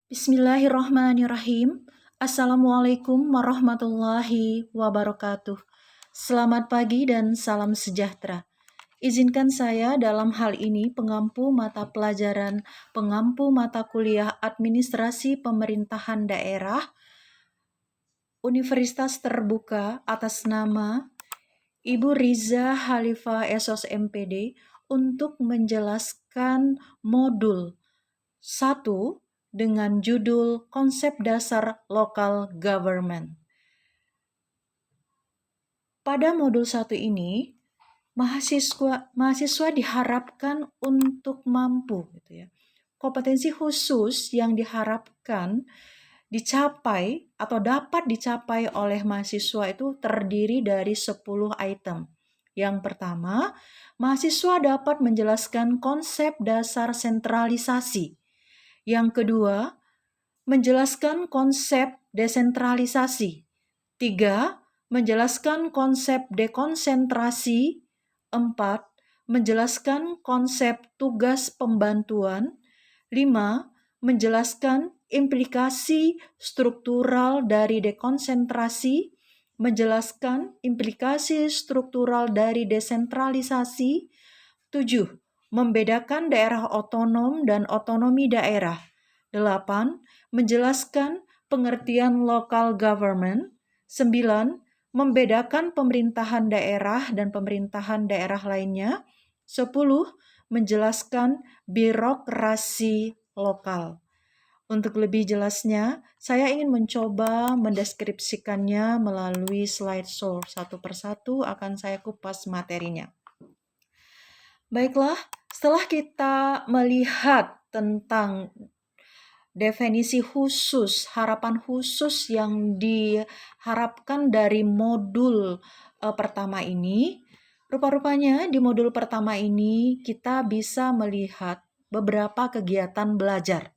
Bismillahirrahmanirrahim. Assalamualaikum warahmatullahi wabarakatuh. Selamat pagi dan salam sejahtera. Izinkan saya dalam hal ini pengampu mata pelajaran, pengampu mata kuliah Administrasi Pemerintahan Daerah Universitas Terbuka atas nama Ibu Riza Halifah SOS MPD untuk menjelaskan modul 1 dengan judul Konsep Dasar Local Government. Pada modul 1 ini, mahasiswa diharapkan untuk mampu kompetensi khusus yang diharapkan dicapai atau dapat dicapai oleh mahasiswa itu terdiri dari 10 item. Yang pertama, mahasiswa dapat menjelaskan konsep dasar sentralisasi. Yang kedua, menjelaskan konsep desentralisasi. 3, menjelaskan konsep dekonsentrasi. 4, menjelaskan konsep tugas pembantuan. 5, menjelaskan implikasi struktural dari dekonsentrasi, menjelaskan implikasi struktural dari desentralisasi. 7, membedakan daerah otonom dan otonomi daerah. 8, menjelaskan pengertian local government. 9, membedakan pemerintahan daerah dan pemerintahan daerah lainnya. 10, menjelaskan birokrasi lokal. Untuk lebih jelasnya, saya ingin mencoba mendeskripsikannya melalui slideshow. Satu persatu akan saya kupas materinya. Baiklah, setelah kita melihat tentang definisi khusus, harapan khusus yang diharapkan dari modul pertama ini, rupa-rupanya di modul pertama ini kita bisa melihat beberapa kegiatan belajar.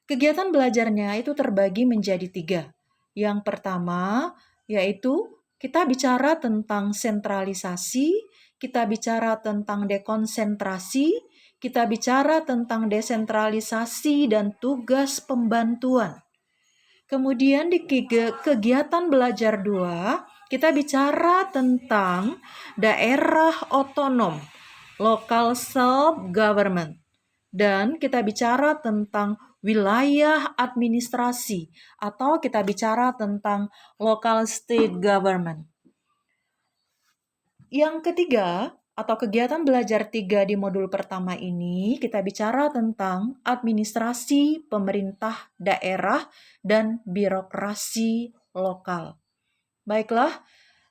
Kegiatan belajarnya itu terbagi menjadi 3. Yang pertama yaitu kita bicara tentang sentralisasi, kita bicara tentang dekonsentrasi, kita bicara tentang desentralisasi dan tugas pembantuan. Kemudian di kegiatan belajar 2, kita bicara tentang daerah otonom, local self-government. Dan kita bicara tentang wilayah administrasi atau kita bicara tentang local state government. Yang ketiga, atau kegiatan belajar 3 di modul pertama ini, kita bicara tentang administrasi pemerintah daerah dan birokrasi lokal. Baiklah,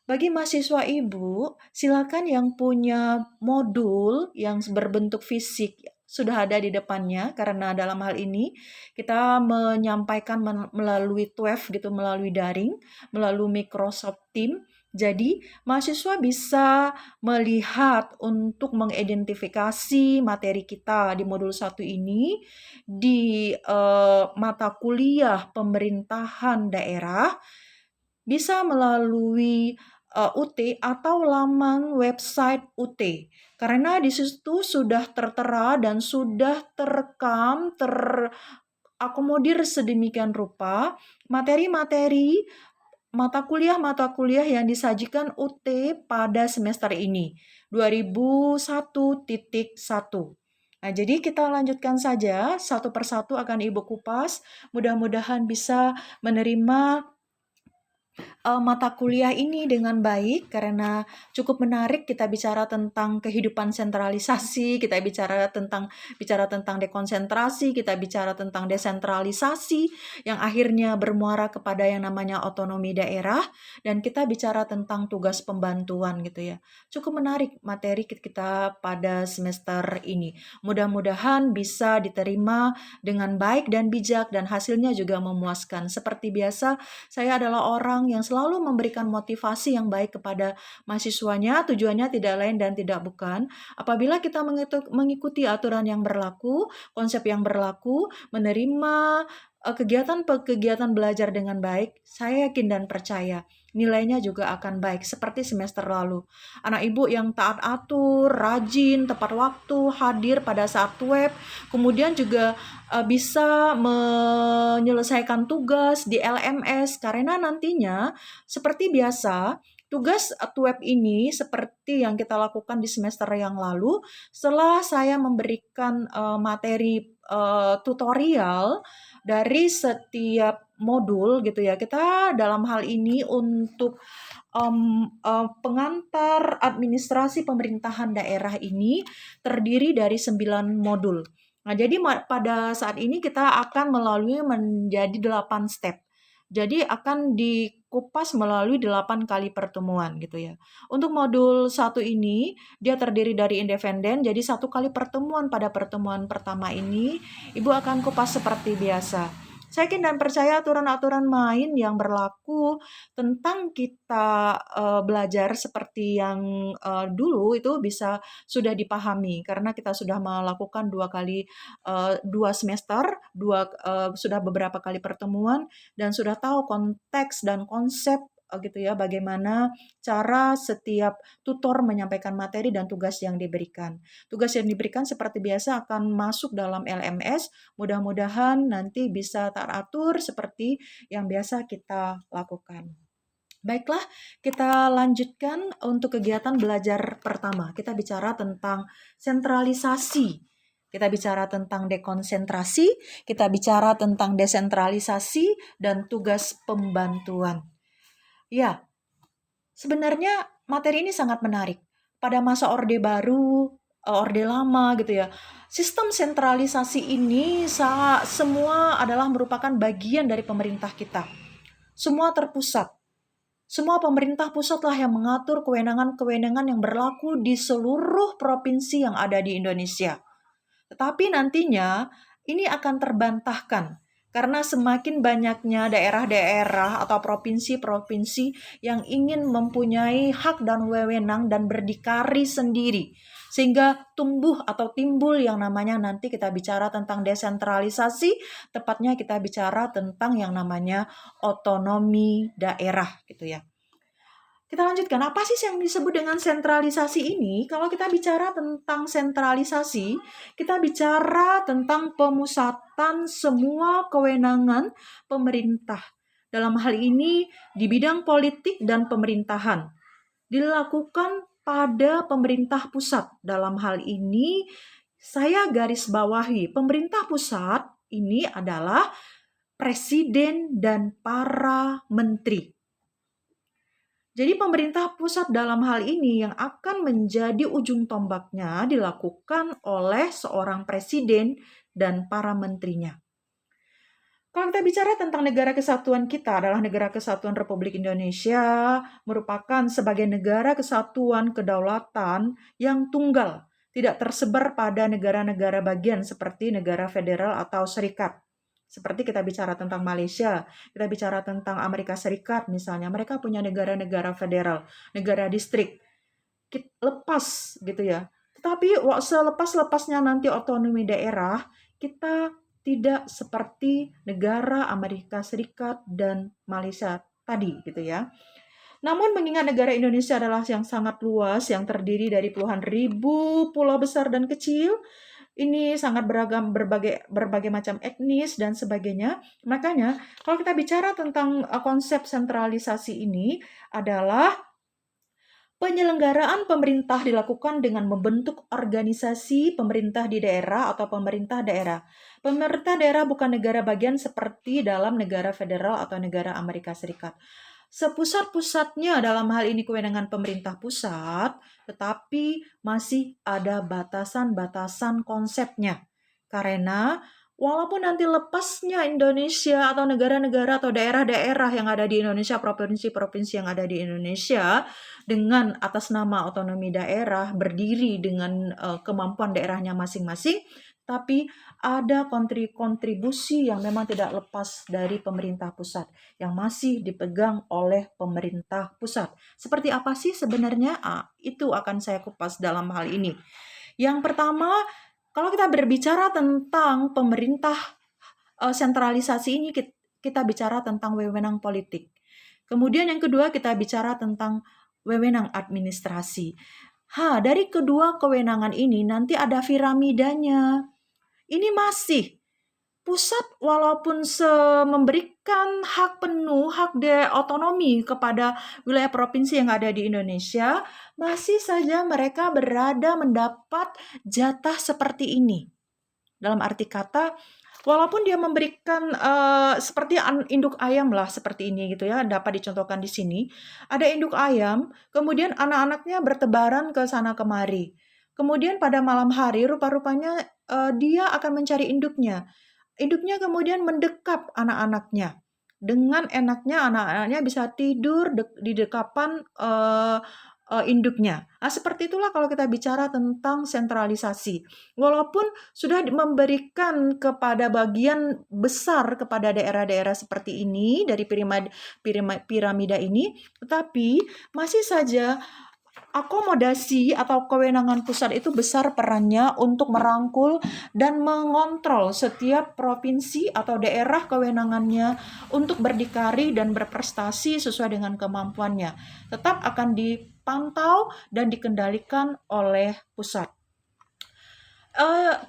bagi mahasiswa ibu, silakan yang punya modul yang berbentuk fisik sudah ada di depannya, karena dalam hal ini kita menyampaikan melalui TWEF melalui daring, melalui Microsoft Teams. Jadi, mahasiswa bisa melihat untuk mengidentifikasi materi kita di modul 1 ini di mata kuliah pemerintahan daerah bisa melalui UT atau laman website UT. Karena di situ sudah tertera dan sudah terekam, terakomodir sedemikian rupa materi-materi mata kuliah yang disajikan UT pada semester ini, 2001.1. Nah, jadi kita lanjutkan saja, satu persatu akan Ibu kupas. Mudah-mudahan bisa menerima mata kuliah ini dengan baik, karena cukup menarik. Kita bicara tentang kehidupan sentralisasi, kita bicara tentang dekonsentrasi, kita bicara tentang desentralisasi yang akhirnya bermuara kepada yang namanya otonomi daerah, dan kita bicara tentang tugas pembantuan Cukup menarik materi kita pada semester ini. Mudah-mudahan bisa diterima dengan baik dan bijak dan hasilnya juga memuaskan. Seperti biasa, saya adalah orang yang selalu memberikan motivasi yang baik kepada mahasiswanya. Tujuannya tidak lain dan tidak bukan, apabila kita mengikuti aturan yang berlaku, konsep yang berlaku, menerima kegiatan belajar dengan baik, saya yakin dan percaya nilainya juga akan baik seperti semester lalu. Anak ibu yang taat atur, rajin, tepat waktu, hadir pada saat web, kemudian juga bisa menyelesaikan tugas di LMS karena nantinya seperti biasa tugas web ini seperti yang kita lakukan di semester yang lalu setelah saya memberikan materi tutorial dari setiap modul gitu ya. Kita dalam hal ini untuk pengantar administrasi pemerintahan daerah ini terdiri dari 9 modul. Nah, jadi pada saat ini kita akan melalui menjadi 8 step. Jadi akan dikupas melalui 8 kali pertemuan gitu ya. Untuk modul 1 ini dia terdiri dari independen, jadi 1 kali pertemuan pada pertemuan pertama ini Ibu akan kupas seperti biasa. Saya yakin dan percaya aturan-aturan main yang berlaku tentang kita belajar seperti yang dulu itu bisa sudah dipahami karena kita sudah melakukan 2 semester, sudah beberapa kali pertemuan dan sudah tahu konteks dan konsep gitu ya, bagaimana cara setiap tutor menyampaikan materi dan tugas yang diberikan. Tugas yang diberikan seperti biasa akan masuk dalam LMS, mudah-mudahan nanti bisa teratur seperti yang biasa kita lakukan. Baiklah, kita lanjutkan untuk kegiatan belajar pertama. Kita bicara tentang sentralisasi. Kita bicara tentang dekonsentrasi, kita bicara tentang desentralisasi, dan tugas pembantuan. Ya, sebenarnya materi ini sangat menarik. Pada masa Orde Baru, Orde Lama gitu ya, sistem sentralisasi ini semua adalah merupakan bagian dari pemerintah kita. Semua terpusat. Semua pemerintah pusatlah yang mengatur kewenangan-kewenangan yang berlaku di seluruh provinsi yang ada di Indonesia. Tetapi nantinya ini akan terbantahkan karena semakin banyaknya daerah-daerah atau provinsi-provinsi yang ingin mempunyai hak dan wewenang dan berdikari sendiri. Sehingga tumbuh atau timbul yang namanya nanti kita bicara tentang desentralisasi, tepatnya kita bicara tentang yang namanya otonomi daerah gitu ya. Kita lanjutkan, apa sih yang disebut dengan sentralisasi ini? Kalau kita bicara tentang sentralisasi, kita bicara tentang pemusatan semua kewenangan pemerintah. Dalam hal ini, di bidang politik dan pemerintahan, dilakukan pada pemerintah pusat. Dalam hal ini, saya garis bawahi, pemerintah pusat ini adalah presiden dan para menteri. Jadi pemerintah pusat dalam hal ini yang akan menjadi ujung tombaknya dilakukan oleh seorang presiden dan para menterinya. Kalau kita bicara tentang negara kesatuan kita adalah negara kesatuan Republik Indonesia merupakan sebagai negara kesatuan kedaulatan yang tunggal, tidak tersebar pada negara-negara bagian seperti negara federal atau serikat. Seperti kita bicara tentang Malaysia, kita bicara tentang Amerika Serikat misalnya, mereka punya negara-negara federal, negara distrik. Lepas gitu ya. Tetapi selepas-lepasnya nanti otonomi daerah, kita tidak seperti negara Amerika Serikat dan Malaysia tadi gitu ya. Namun mengingat negara Indonesia adalah yang sangat luas, yang terdiri dari puluhan ribu pulau besar dan kecil, ini sangat beragam, berbagai macam etnis dan sebagainya. Makanya kalau kita bicara tentang konsep sentralisasi ini adalah penyelenggaraan pemerintah dilakukan dengan membentuk organisasi pemerintah di daerah atau pemerintah daerah. Pemerintah daerah bukan negara bagian seperti dalam negara federal atau negara Amerika Serikat. Sepusat-pusatnya dalam hal ini kewenangan pemerintah pusat, tetapi masih ada batasan-batasan konsepnya. Karena walaupun nanti lepasnya Indonesia atau negara-negara atau daerah-daerah yang ada di Indonesia, provinsi-provinsi yang ada di Indonesia, dengan atas nama otonomi daerah berdiri dengan kemampuan daerahnya masing-masing, tapi ada kontribusi yang memang tidak lepas dari pemerintah pusat yang masih dipegang oleh pemerintah pusat. Seperti apa sih sebenarnya? Itu akan saya kupas dalam hal ini. Yang pertama, kalau kita berbicara tentang pemerintah sentralisasi ini kita bicara tentang wewenang politik. Kemudian yang kedua kita bicara tentang wewenang administrasi. Dari kedua kewenangan ini nanti ada piramidanya. Ini masih pusat walaupun memberikan hak penuh, hak otonomi kepada wilayah provinsi yang ada di Indonesia, masih saja mereka mendapat jatah seperti ini. Dalam arti kata, walaupun dia memberikan seperti induk ayam lah seperti ini gitu ya, dapat dicontohkan di sini. Ada induk ayam, kemudian anak-anaknya bertebaran ke sana kemari. Kemudian pada malam hari rupa-rupanya dia akan mencari induknya. Induknya kemudian mendekap anak-anaknya. Dengan enaknya anak-anaknya bisa tidur di dekapan induknya. Seperti itulah kalau kita bicara tentang sentralisasi. Walaupun sudah memberikan kepada bagian besar kepada daerah-daerah seperti ini dari piramida ini, tetapi masih saja akomodasi atau kewenangan pusat itu besar perannya untuk merangkul dan mengontrol setiap provinsi atau daerah kewenangannya untuk berdikari dan berprestasi sesuai dengan kemampuannya. Tetap akan dipantau dan dikendalikan oleh pusat.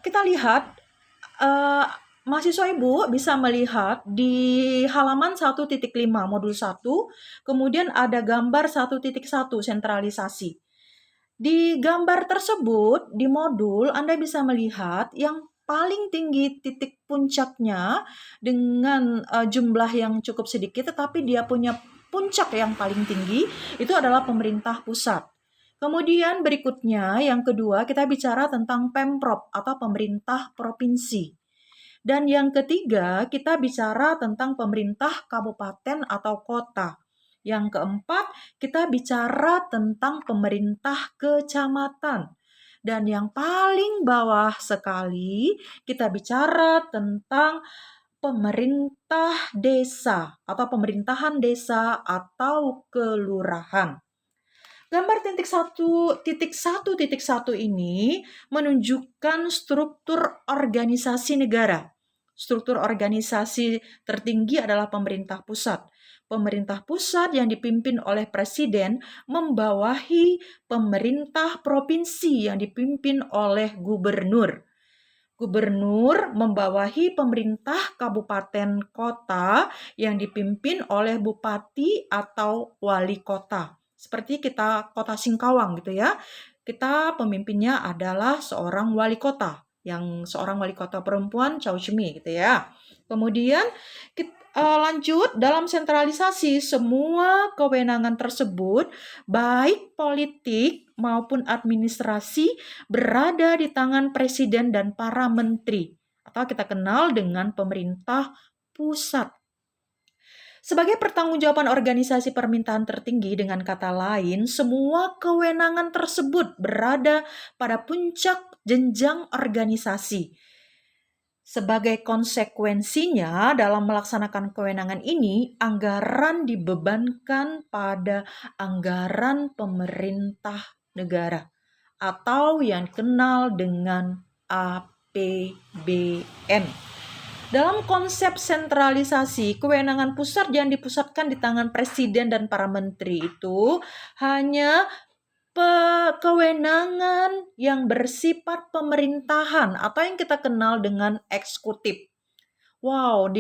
Kita lihat mahasiswa Ibu bisa melihat di halaman 1.5 modul 1, kemudian ada gambar 1.1 sentralisasi. Di gambar tersebut, di modul, Anda bisa melihat yang paling tinggi titik puncaknya dengan jumlah yang cukup sedikit, tetapi dia punya puncak yang paling tinggi, itu adalah pemerintah pusat. Kemudian berikutnya, yang kedua, kita bicara tentang Pemprov atau pemerintah provinsi. Dan yang ketiga, kita bicara tentang pemerintah kabupaten atau kota. Yang keempat, kita bicara tentang pemerintah kecamatan. Dan yang paling bawah sekali, kita bicara tentang pemerintah desa atau pemerintahan desa atau kelurahan. Gambar titik satu ini menunjukkan struktur organisasi negara. Struktur organisasi tertinggi adalah pemerintah pusat. Pemerintah pusat yang dipimpin oleh presiden membawahi pemerintah provinsi yang dipimpin oleh gubernur. Gubernur membawahi pemerintah kabupaten kota yang dipimpin oleh bupati atau wali kota. Seperti kita kota Singkawang gitu ya. Kita pemimpinnya adalah seorang wali kota. Seorang wali kota perempuan Chow Chimi gitu ya. Kemudian lanjut dalam sentralisasi semua kewenangan tersebut baik politik maupun administrasi berada di tangan presiden dan para menteri atau kita kenal dengan pemerintah pusat. Sebagai pertanggungjawaban organisasi permintaan tertinggi, dengan kata lain, semua kewenangan tersebut berada pada puncak jenjang organisasi. Sebagai konsekuensinya, dalam melaksanakan kewenangan ini, anggaran dibebankan pada anggaran pemerintah negara atau yang dikenal dengan APBN. Dalam konsep sentralisasi, kewenangan pusat yang dipusatkan di tangan presiden dan para menteri itu hanya kewenangan yang bersifat pemerintahan atau yang kita kenal dengan eksekutif. Wow,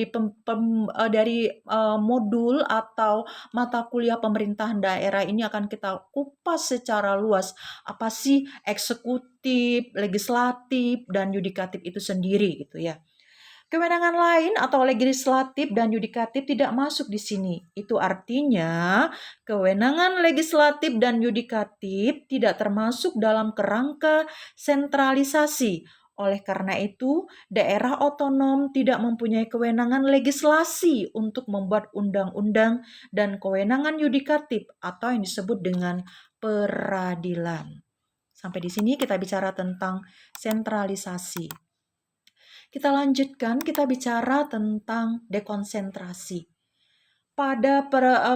dari modul atau mata kuliah pemerintahan daerah ini akan kita kupas secara luas. Apa sih eksekutif, legislatif, dan yudikatif itu sendiri gitu ya. Kewenangan lain atau legislatif dan yudikatif tidak masuk di sini. Itu artinya kewenangan legislatif dan yudikatif tidak termasuk dalam kerangka sentralisasi. Oleh karena itu, daerah otonom tidak mempunyai kewenangan legislasi untuk membuat undang-undang dan kewenangan yudikatif atau yang disebut dengan peradilan. Sampai di sini kita bicara tentang sentralisasi. Kita lanjutkan, kita bicara tentang dekonsentrasi. Pada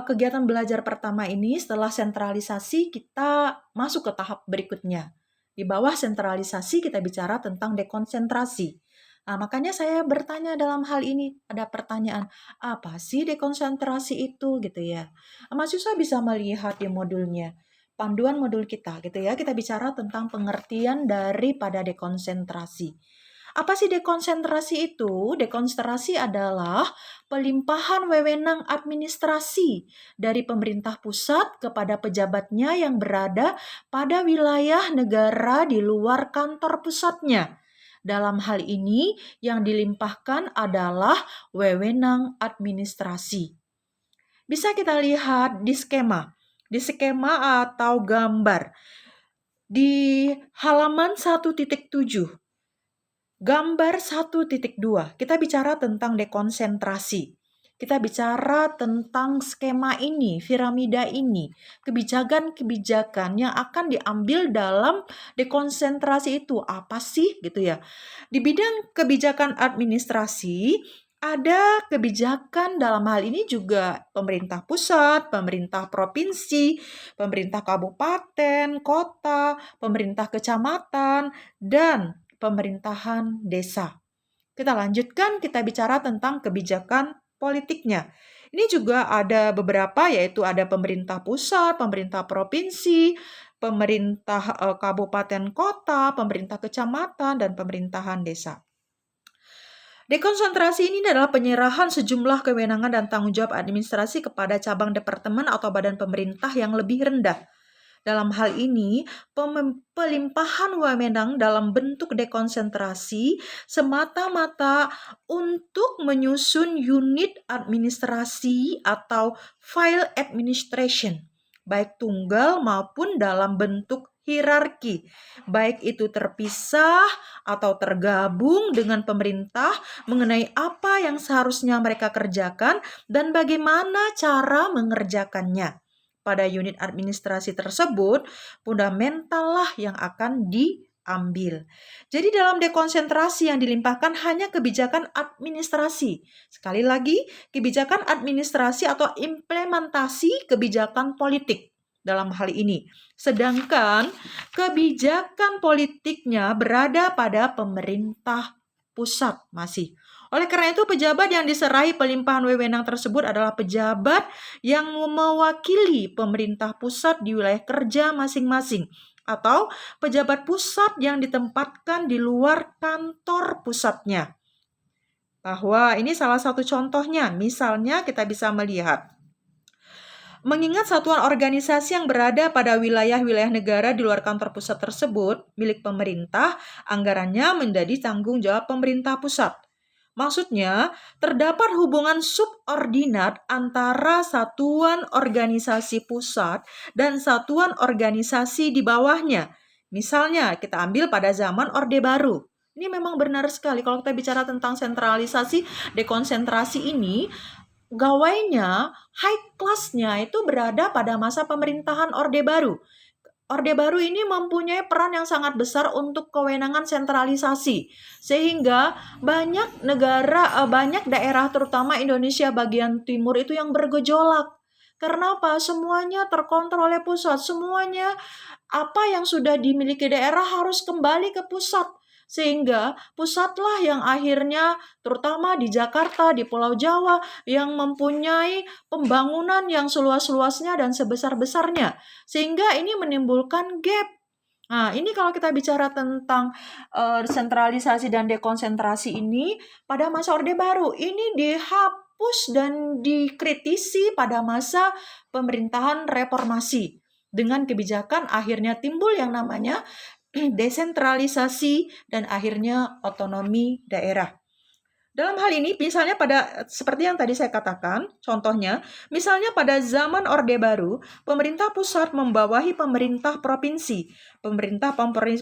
kegiatan belajar pertama ini, setelah sentralisasi, kita masuk ke tahap berikutnya. Di bawah sentralisasi, kita bicara tentang dekonsentrasi. Makanya saya bertanya dalam hal ini, ada pertanyaan, apa sih dekonsentrasi itu gitu ya? Mahasiswa bisa melihat di modulnya, panduan modul kita gitu ya. Kita bicara tentang pengertian daripada dekonsentrasi. Apa sih dekonsentrasi itu? Dekonsentrasi adalah pelimpahan wewenang administrasi dari pemerintah pusat kepada pejabatnya yang berada pada wilayah negara di luar kantor pusatnya. Dalam hal ini, yang dilimpahkan adalah wewenang administrasi. Bisa kita lihat di skema. Di skema atau gambar. Di halaman 1.7. Gambar 1.2, kita bicara tentang dekonsentrasi. Kita bicara tentang skema ini, piramida ini, kebijakan-kebijakan yang akan diambil dalam dekonsentrasi itu apa sih gitu ya. Di bidang kebijakan administrasi, ada kebijakan dalam hal ini juga pemerintah pusat, pemerintah provinsi, pemerintah kabupaten, kota, pemerintah kecamatan, dan pemerintahan desa. Kita lanjutkan, kita bicara tentang kebijakan politiknya. Ini juga ada beberapa, yaitu ada pemerintah pusat, pemerintah provinsi, pemerintah kabupaten kota, pemerintah kecamatan, dan pemerintahan desa. Dekonsentrasi ini adalah penyerahan sejumlah kewenangan dan tanggung jawab administrasi kepada cabang departemen atau badan pemerintah yang lebih rendah. Dalam hal ini, pelimpahan wewenang dalam bentuk dekonsentrasi semata-mata untuk menyusun unit administrasi atau file administration, baik tunggal maupun dalam bentuk hierarki, baik itu terpisah atau tergabung dengan pemerintah mengenai apa yang seharusnya mereka kerjakan dan bagaimana cara mengerjakannya. Pada unit administrasi tersebut, fundamental lah yang akan diambil. Jadi dalam dekonsentrasi yang dilimpahkan hanya kebijakan administrasi. Sekali lagi, kebijakan administrasi atau implementasi kebijakan politik dalam hal ini. Sedangkan kebijakan politiknya berada pada pemerintah pusat masih. Oleh karena itu, pejabat yang diserahi pelimpahan wewenang tersebut adalah pejabat yang mewakili pemerintah pusat di wilayah kerja masing-masing atau pejabat pusat yang ditempatkan di luar kantor pusatnya. Bahwa ini salah satu contohnya, misalnya kita bisa melihat mengingat satuan organisasi yang berada pada wilayah-wilayah negara di luar kantor pusat tersebut milik pemerintah, anggarannya menjadi tanggung jawab pemerintah pusat. Maksudnya, terdapat hubungan subordinat antara satuan organisasi pusat dan satuan organisasi di bawahnya. Misalnya, kita ambil pada zaman Orde Baru. Ini memang benar sekali kalau kita bicara tentang sentralisasi, dekonsentrasi ini, gawainya, high class-nya itu berada pada masa pemerintahan Orde Baru. Orde Baru ini mempunyai peran yang sangat besar untuk kewenangan sentralisasi, sehingga banyak negara, banyak daerah terutama Indonesia bagian timur itu yang bergejolak. Karena apa? Semuanya terkontrol oleh pusat, semuanya apa yang sudah dimiliki daerah harus kembali ke pusat. Sehingga pusatlah yang akhirnya terutama di Jakarta, di Pulau Jawa yang mempunyai pembangunan yang seluas-luasnya dan sebesar-besarnya. Sehingga ini menimbulkan gap. Nah, ini kalau kita bicara tentang sentralisasi dan dekonsentrasi ini pada masa Orde Baru, ini dihapus dan dikritisi pada masa pemerintahan reformasi. Dengan kebijakan akhirnya timbul yang namanya desentralisasi dan akhirnya otonomi daerah. Dalam hal ini, misalnya seperti yang tadi saya katakan, contohnya, misalnya pada zaman Orde Baru, pemerintah pusat membawahi pemerintah provinsi, pemerintah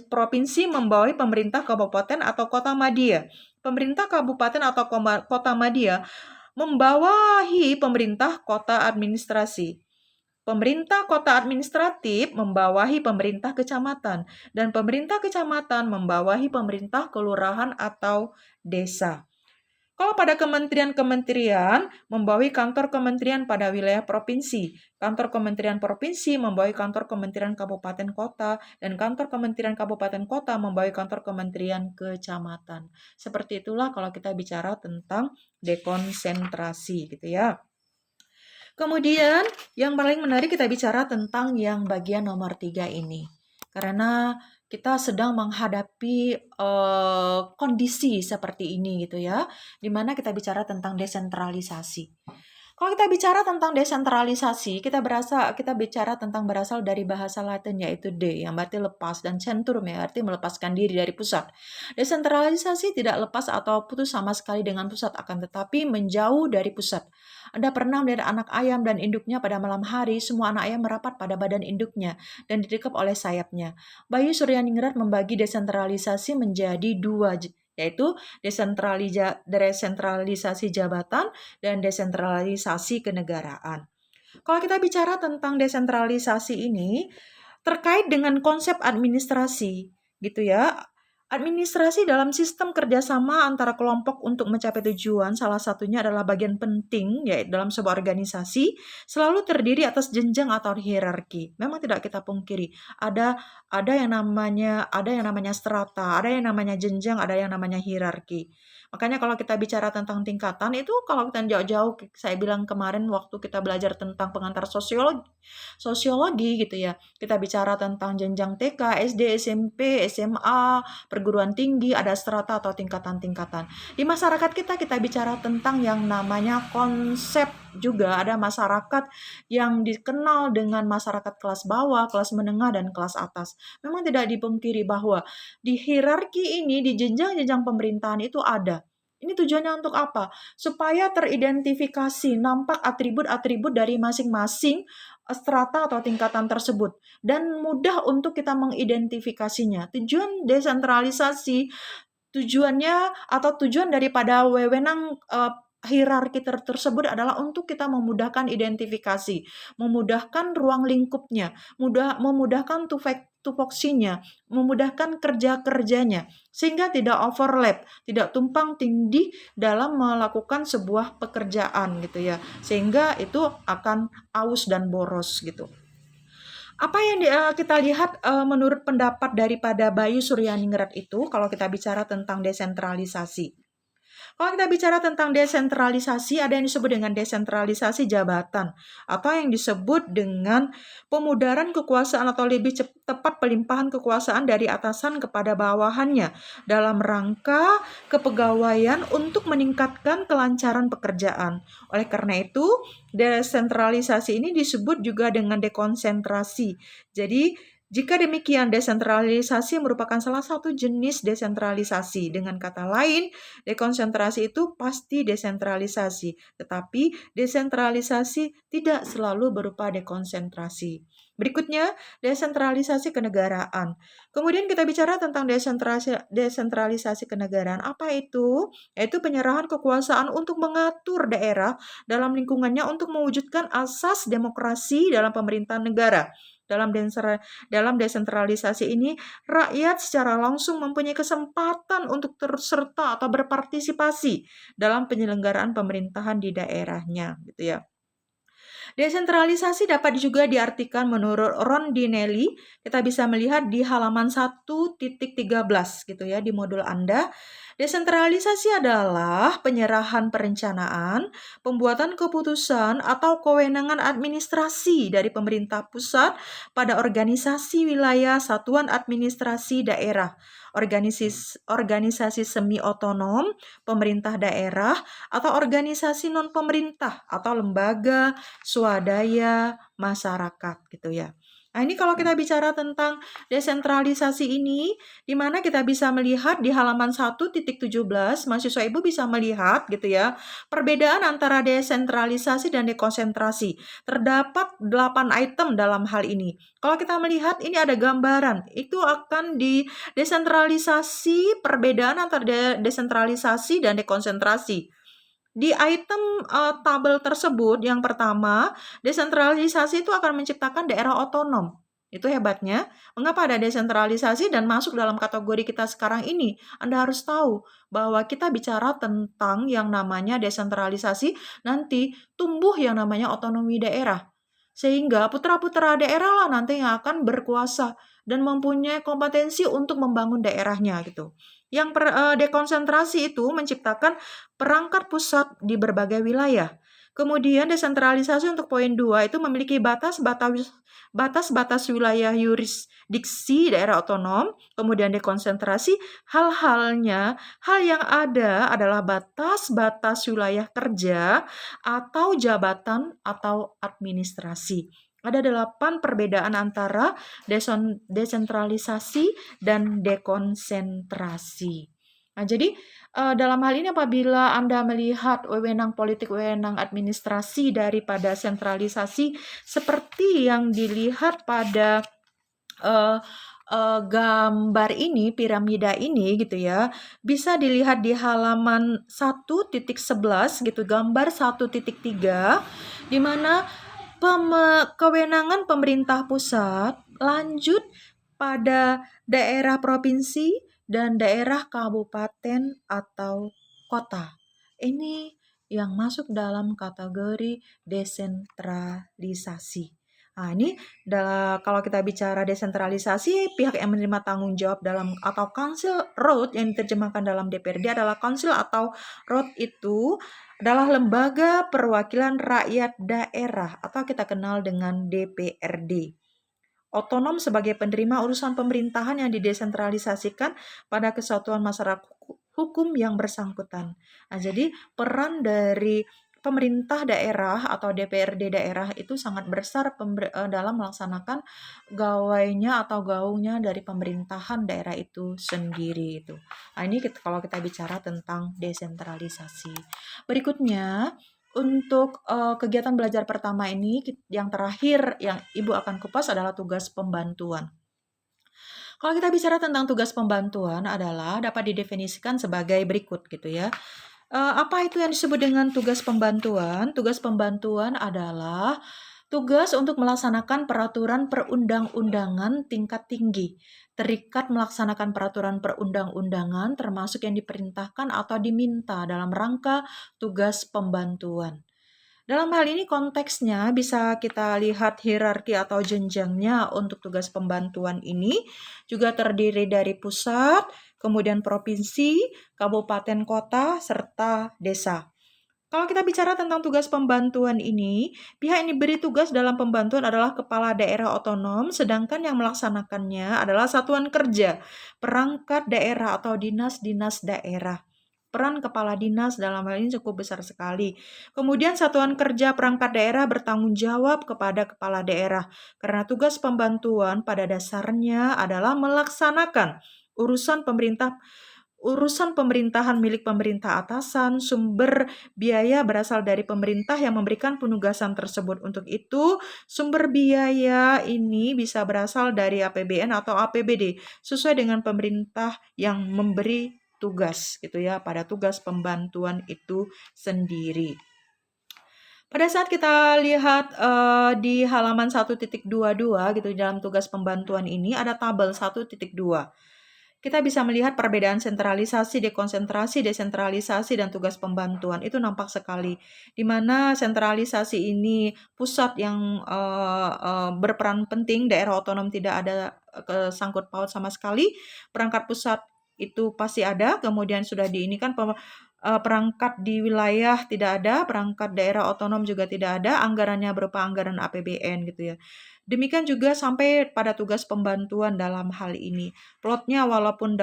provinsi membawahi pemerintah kabupaten atau kota madya, pemerintah kabupaten atau kota madya membawahi pemerintah kota administrasi. Pemerintah kota administratif membawahi pemerintah kecamatan, dan pemerintah kecamatan membawahi pemerintah kelurahan atau desa. Kalau pada kementerian-kementerian, membawahi kantor kementerian pada wilayah provinsi. Kantor kementerian provinsi membawahi kantor kementerian kabupaten kota, dan kantor kementerian kabupaten kota membawahi kantor kementerian kecamatan. Seperti itulah kalau kita bicara tentang dekonsentrasi gitu ya. Kemudian yang paling menarik kita bicara tentang yang bagian nomor 3 ini. Karena kita sedang menghadapi kondisi seperti ini gitu ya, di mana kita bicara tentang desentralisasi. Kalau kita bicara tentang desentralisasi, kita bicara tentang berasal dari bahasa Latin yaitu de, yang berarti lepas, dan centrum yang berarti melepaskan diri dari pusat. Desentralisasi tidak lepas atau putus sama sekali dengan pusat, akan tetapi menjauh dari pusat. Anda pernah melihat anak ayam dan induknya pada malam hari, semua anak ayam merapat pada badan induknya dan didekap oleh sayapnya. Bayu Suryaningrat membagi desentralisasi menjadi dua, yaitu desentralisasi jabatan dan desentralisasi kenegaraan. Kalau kita bicara tentang desentralisasi ini, terkait dengan konsep administrasi, gitu ya. Administrasi dalam sistem kerjasama antara kelompok untuk mencapai tujuan, salah satunya adalah bagian penting, yaitu dalam sebuah organisasi, selalu terdiri atas jenjang atau hierarki. Memang tidak kita pungkiri, ada yang namanya strata, ada yang namanya jenjang, ada yang namanya hierarki. Makanya kalau kita bicara tentang tingkatan itu, kalau kita jauh-jauh, saya bilang kemarin waktu kita belajar tentang pengantar sosiologi gitu ya. Kita bicara tentang jenjang TK, SD, SMP, SMA, perguruan tinggi, ada strata atau tingkatan-tingkatan. Di masyarakat kita bicara tentang yang namanya konsep juga, ada masyarakat yang dikenal dengan masyarakat kelas bawah, kelas menengah, dan kelas atas. Memang tidak dipungkiri bahwa di hierarki ini, di jenjang-jenjang pemerintahan itu ada. Ini tujuannya untuk apa? Supaya teridentifikasi, nampak atribut-atribut dari masing-masing strata atau tingkatan tersebut. Dan mudah untuk kita mengidentifikasinya. Tujuan desentralisasi, tujuan daripada wewenang hierarki tersebut adalah untuk kita memudahkan identifikasi, memudahkan ruang lingkupnya, memudahkan tupoksinya, memudahkan kerja-kerjanya, sehingga tidak overlap, tidak tumpang tindih dalam melakukan sebuah pekerjaan gitu ya, sehingga itu akan aus dan boros gitu. Apa yang kita lihat menurut pendapat daripada Bayu Suryaningrat itu, kalau kita bicara tentang desentralisasi. Kalau kita bicara tentang desentralisasi, ada yang disebut dengan desentralisasi jabatan, atau yang disebut dengan pemudaran kekuasaan atau lebih tepat pelimpahan kekuasaan dari atasan kepada bawahannya dalam rangka kepegawaian untuk meningkatkan kelancaran pekerjaan. Oleh karena itu, desentralisasi ini disebut juga dengan dekonsentrasi. Jadi, jika demikian, desentralisasi merupakan salah satu jenis desentralisasi. Dengan kata lain, dekonsentrasi itu pasti desentralisasi, tetapi desentralisasi tidak selalu berupa dekonsentrasi. Berikutnya, desentralisasi kenegaraan. Kemudian kita bicara tentang desentralisasi kenegaraan. Apa itu? Yaitu penyerahan kekuasaan untuk mengatur daerah dalam lingkungannya untuk mewujudkan asas demokrasi dalam pemerintahan negara. Dalam desentralisasi ini, rakyat secara langsung mempunyai kesempatan untuk terserta atau berpartisipasi dalam penyelenggaraan pemerintahan di daerahnya, gitu ya. Desentralisasi dapat juga diartikan menurut Rondinelli, kita bisa melihat di halaman 1.13 gitu ya di modul Anda. Desentralisasi adalah penyerahan perencanaan, pembuatan keputusan atau kewenangan administrasi dari pemerintah pusat pada organisasi wilayah satuan administrasi daerah, organisasi semi otonom, pemerintah daerah, atau organisasi non-pemerintah atau lembaga swadaya masyarakat gitu ya. Nah, ini kalau kita bicara tentang desentralisasi ini, di mana kita bisa melihat di halaman 1.17, mahasiswa Ibu bisa melihat gitu ya, perbedaan antara desentralisasi dan dekonsentrasi. Terdapat 8 item dalam hal ini. Kalau kita melihat ini ada gambaran, itu akan di desentralisasi, perbedaan antara desentralisasi dan dekonsentrasi. Di item tabel tersebut, yang pertama, desentralisasi itu akan menciptakan daerah otonom. Itu hebatnya. Mengapa ada desentralisasi dan masuk dalam kategori kita sekarang ini? Anda harus tahu bahwa kita bicara tentang yang namanya desentralisasi, nanti tumbuh yang namanya otonomi daerah. Sehingga putra-putra daerah lah nanti yang akan berkuasa dan mempunyai kompetensi untuk membangun daerahnya gitu. Yang dekonsentrasi itu menciptakan perangkat pusat di berbagai wilayah. Kemudian desentralisasi untuk poin 2 itu memiliki batas-batas wilayah yurisdiksi daerah otonom, kemudian dekonsentrasi, hal yang ada adalah batas-batas wilayah kerja atau jabatan atau administrasi. Ada 8 perbedaan antara desentralisasi dan dekonsentrasi. Nah, jadi dalam hal ini apabila Anda melihat wewenang politik, wewenang administrasi daripada sentralisasi seperti yang dilihat pada gambar ini, piramida ini gitu ya, bisa dilihat di halaman 1.11 gitu, gambar 1.3, di mana kewenangan pemerintah pusat lanjut pada daerah provinsi dan daerah kabupaten atau kota. Ini yang masuk dalam kategori desentralisasi. Nah, ini kalau kita bicara desentralisasi, pihak yang menerima tanggung jawab dalam atau council road yang diterjemahkan dalam DPRD adalah council atau road itu adalah lembaga perwakilan rakyat daerah atau kita kenal dengan DPRD. Otonom sebagai penerima urusan pemerintahan yang didesentralisasikan pada kesatuan masyarakat hukum yang bersangkutan. Nah, jadi peran dari pemerintah daerah atau DPRD daerah itu sangat besar dalam melaksanakan gawainya atau gaungnya dari pemerintahan daerah itu sendiri itu. Nah, ini kalau kita bicara tentang desentralisasi. Berikutnya, untuk kegiatan belajar pertama ini, yang terakhir yang Ibu akan kupas adalah tugas pembantuan. Kalau kita bicara tentang tugas pembantuan adalah dapat didefinisikan sebagai berikut gitu ya. Apa itu yang disebut dengan tugas pembantuan? Tugas pembantuan adalah tugas untuk melaksanakan peraturan perundang-undangan tingkat tinggi, terikat melaksanakan peraturan perundang-undangan termasuk yang diperintahkan atau diminta dalam rangka tugas pembantuan. Dalam hal ini konteksnya bisa kita lihat hierarki atau jenjangnya untuk tugas pembantuan ini juga terdiri dari pusat, kemudian provinsi, kabupaten kota, serta desa. Kalau kita bicara tentang tugas pembantuan ini, pihak yang diberi tugas dalam pembantuan adalah kepala daerah otonom, sedangkan yang melaksanakannya adalah satuan kerja, perangkat daerah atau dinas-dinas daerah. Peran kepala dinas dalam hal ini cukup besar sekali. Kemudian satuan kerja perangkat daerah bertanggung jawab kepada kepala daerah, karena tugas pembantuan pada dasarnya adalah melaksanakan urusan pemerintahan milik pemerintah atasan, sumber biaya berasal dari pemerintah yang memberikan penugasan tersebut. Untuk itu, sumber biaya ini bisa berasal dari APBN atau APBD, sesuai dengan pemerintah yang memberi tugas gitu ya, pada tugas pembantuan itu sendiri. Pada saat kita lihat di halaman 1.22 gitu dalam tugas pembantuan ini ada tabel 1.2. Kita bisa melihat perbedaan sentralisasi, dekonsentrasi, desentralisasi, dan tugas pembantuan. Itu nampak sekali. Di mana sentralisasi ini pusat yang berperan penting, daerah otonom tidak ada sangkut paut sama sekali. Perangkat pusat itu pasti ada, kemudian sudah diinikan perangkat di wilayah tidak ada, perangkat daerah otonom juga tidak ada, anggarannya berupa anggaran APBN gitu ya. Demikian juga sampai pada tugas pembantuan dalam hal ini. Plotnya walaupun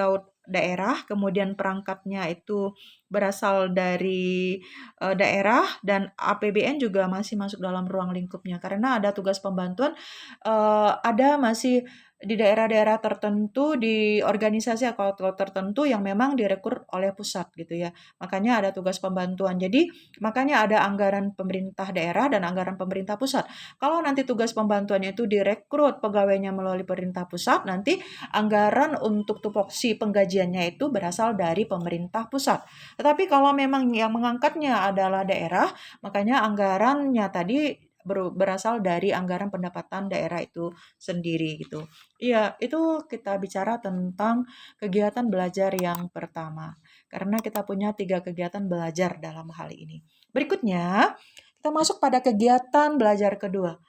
daerah, kemudian perangkatnya itu berasal dari daerah dan APBN juga masih masuk dalam ruang lingkupnya. Karena ada tugas pembantuan, ada masih di daerah-daerah tertentu, di organisasi atau tertentu yang memang direkrut oleh pusat gitu ya. Makanya ada tugas pembantuan. Jadi makanya ada anggaran pemerintah daerah dan anggaran pemerintah pusat. Kalau nanti tugas pembantuannya itu direkrut pegawainya melalui pemerintah pusat, nanti anggaran untuk tupoksi penggajiannya itu berasal dari pemerintah pusat. Tetapi kalau memang yang mengangkatnya adalah daerah, makanya anggarannya tadi berasal dari anggaran pendapatan daerah itu sendiri gitu. Iya, itu kita bicara tentang kegiatan belajar yang pertama. Karena kita punya 3 kegiatan belajar dalam hal ini. Berikutnya, kita masuk pada kegiatan belajar kedua.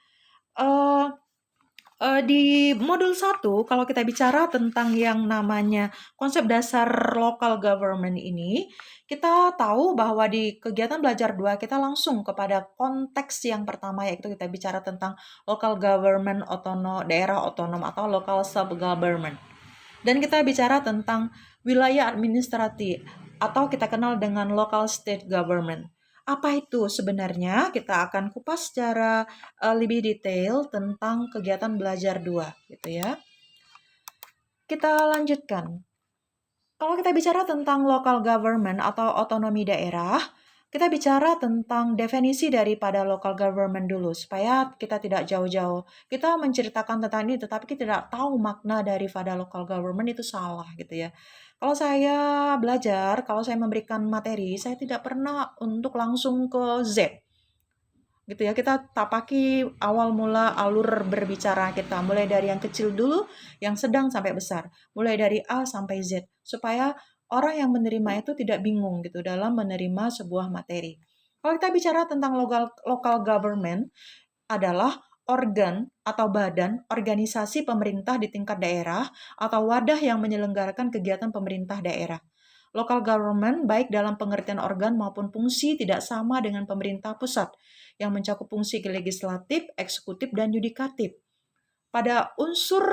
Eh, di modul 1, kalau kita bicara tentang yang namanya konsep dasar local government ini, kita tahu bahwa di kegiatan belajar 2 kita langsung kepada konteks yang pertama, yaitu kita bicara tentang local government daerah otonom atau local self-government. Dan kita bicara tentang wilayah administratif atau kita kenal dengan local state government. Apa itu sebenarnya? Kita akan kupas secara lebih detail tentang kegiatan belajar 2 gitu ya. Kita lanjutkan. Kalau kita bicara tentang local government atau otonomi daerah, kita bicara tentang definisi daripada local government dulu, supaya kita tidak jauh-jauh. Kita menceritakan tentang ini, tetapi kita tidak tahu makna daripada local government itu salah gitu ya. Kalau saya belajar, kalau saya memberikan materi, saya tidak pernah untuk langsung ke Z gitu ya. Kita tapaki awal mula alur berbicara kita, mulai dari yang kecil dulu, yang sedang sampai besar, mulai dari A sampai Z, supaya orang yang menerima itu tidak bingung gitu dalam menerima sebuah materi. Kalau kita bicara tentang local government adalah organ atau badan organisasi pemerintah di tingkat daerah atau wadah yang menyelenggarakan kegiatan pemerintah daerah. Local government baik dalam pengertian organ maupun fungsi tidak sama dengan pemerintah pusat yang mencakup fungsi legislatif, eksekutif, dan yudikatif. Pada unsur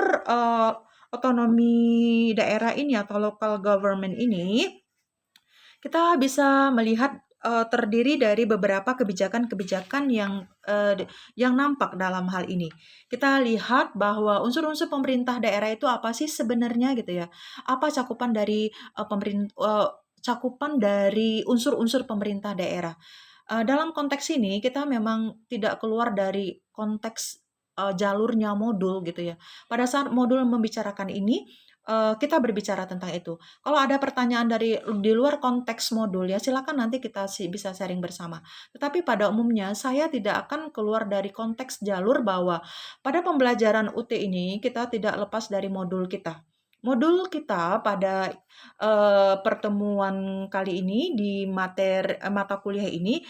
otonomi daerah ini atau local government ini, kita bisa melihat terdiri dari beberapa kebijakan-kebijakan yang nampak dalam hal ini. Kita lihat bahwa unsur-unsur pemerintah daerah itu apa sih sebenarnya gitu ya? Apa cakupan dari unsur-unsur pemerintah daerah? Dalam konteks ini kita memang tidak keluar dari konteks jalurnya modul gitu ya. Pada saat modul membicarakan ini, kita berbicara tentang itu. Kalau ada pertanyaan di luar konteks modul ya silakan nanti kita bisa sharing bersama. Tetapi pada umumnya saya tidak akan keluar dari konteks jalur bahwa pada pembelajaran UT ini kita tidak lepas dari modul kita. Modul kita pada pertemuan kali ini di mata kuliah ini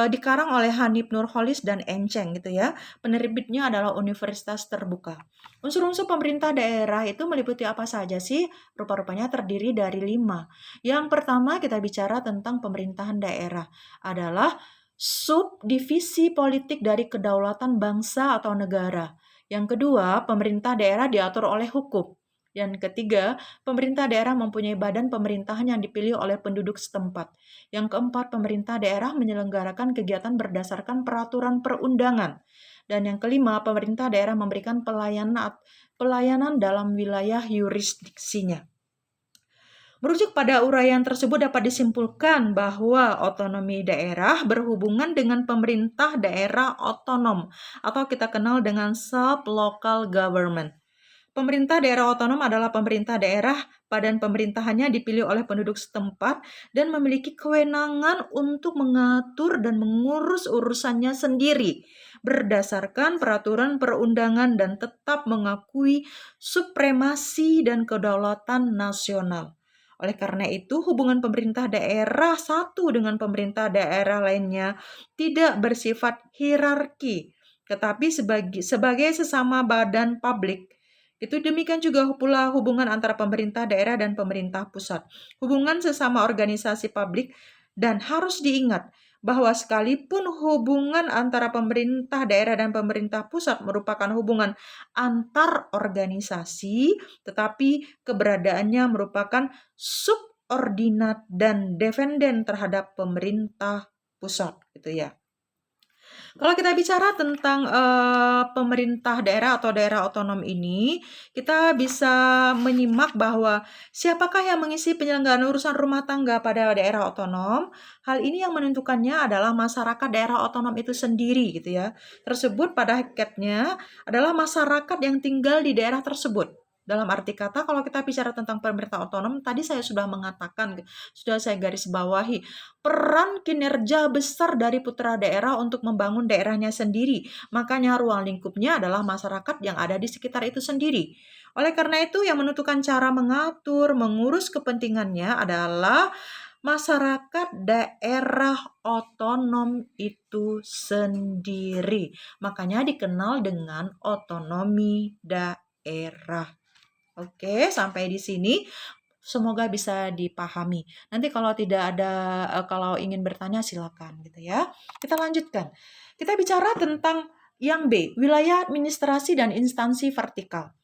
dikarang oleh Hanif Nurholis dan Enceng gitu ya. Penerbitnya adalah Universitas Terbuka. Unsur-unsur pemerintah daerah itu meliputi apa saja sih? Rupa-rupanya terdiri dari 5. Yang pertama kita bicara tentang pemerintahan daerah adalah subdivisi politik dari kedaulatan bangsa atau negara. Yang kedua, pemerintah daerah diatur oleh hukum. Yang ketiga, pemerintah daerah mempunyai badan pemerintahan yang dipilih oleh penduduk setempat. Yang keempat, pemerintah daerah menyelenggarakan kegiatan berdasarkan peraturan perundangan. Dan yang kelima, pemerintah daerah memberikan pelayanan dalam wilayah yurisdiksinya. Merujuk pada uraian tersebut dapat disimpulkan bahwa otonomi daerah berhubungan dengan pemerintah daerah otonom atau kita kenal dengan sub-local government. Pemerintah daerah otonom adalah pemerintah daerah, badan pemerintahannya dipilih oleh penduduk setempat dan memiliki kewenangan untuk mengatur dan mengurus urusannya sendiri berdasarkan peraturan perundangan dan tetap mengakui supremasi dan kedaulatan nasional. Oleh karena itu, hubungan pemerintah daerah satu dengan pemerintah daerah lainnya tidak bersifat hierarki, tetapi sebagai sesama badan publik. Itu demikian juga pula hubungan antara pemerintah daerah dan pemerintah pusat. Hubungan sesama organisasi publik dan harus diingat bahwa sekalipun hubungan antara pemerintah daerah dan pemerintah pusat merupakan hubungan antar organisasi, tetapi keberadaannya merupakan subordinat dan dependen terhadap pemerintah pusat gitu ya. Kalau kita bicara tentang pemerintah daerah atau daerah otonom ini, kita bisa menyimak bahwa siapakah yang mengisi penyelenggaraan urusan rumah tangga pada daerah otonom. Hal ini yang menentukannya adalah masyarakat daerah otonom itu sendiri gitu ya. Tersebut pada hakikatnya adalah masyarakat yang tinggal di daerah tersebut. Dalam arti kata, kalau kita bicara tentang pemerintah otonom, tadi saya sudah mengatakan, sudah saya garis bawahi, peran kinerja besar dari putra daerah untuk membangun daerahnya sendiri. Makanya ruang lingkupnya adalah masyarakat yang ada di sekitar itu sendiri. Oleh karena itu, yang menentukan cara mengatur, mengurus kepentingannya adalah masyarakat daerah otonom itu sendiri. Makanya dikenal dengan otonomi daerah. Oke, sampai di sini semoga bisa dipahami. Nanti kalau tidak ada kalau ingin bertanya silakan gitu ya. Kita lanjutkan. Kita bicara tentang yang B, wilayah administrasi dan instansi vertikal.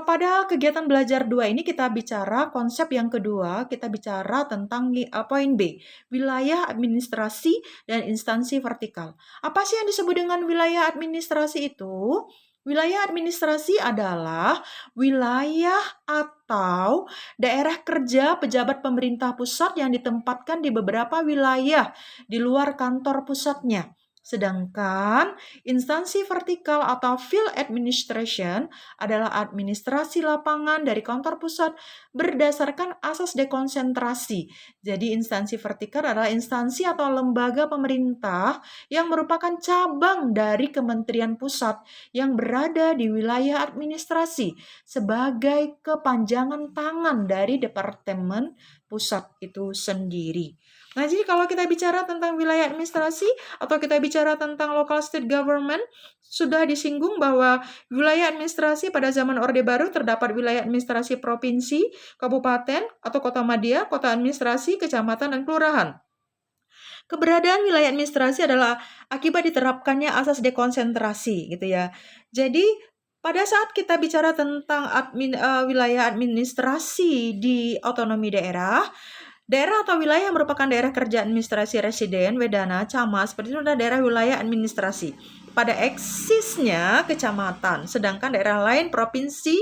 Pada kegiatan belajar 2 ini kita bicara konsep yang kedua, kita bicara tentang poin B, wilayah administrasi dan instansi vertikal. Apa sih yang disebut dengan wilayah administrasi itu? Wilayah administrasi adalah wilayah atau daerah kerja pejabat pemerintah pusat yang ditempatkan di beberapa wilayah di luar kantor pusatnya. Sedangkan instansi vertikal atau field administration adalah administrasi lapangan dari kantor pusat berdasarkan asas dekonsentrasi. Jadi instansi vertikal adalah instansi atau lembaga pemerintah yang merupakan cabang dari kementerian pusat yang berada di wilayah administrasi sebagai kepanjangan tangan dari departemen pusat itu sendiri. Nah, jadi kalau kita bicara tentang wilayah administrasi atau kita bicara tentang local state government, sudah disinggung bahwa wilayah administrasi pada zaman Orde Baru terdapat wilayah administrasi provinsi, kabupaten atau kota madya, kota administrasi, kecamatan, dan kelurahan. Keberadaan wilayah administrasi adalah akibat diterapkannya asas dekonsentrasi gitu ya. Jadi pada saat kita bicara tentang wilayah administrasi di otonomi daerah, daerah atau wilayah yang merupakan daerah kerja administrasi residen, wedana, camat, seperti itu adalah daerah wilayah administrasi. Pada eksisnya kecamatan, sedangkan daerah lain provinsi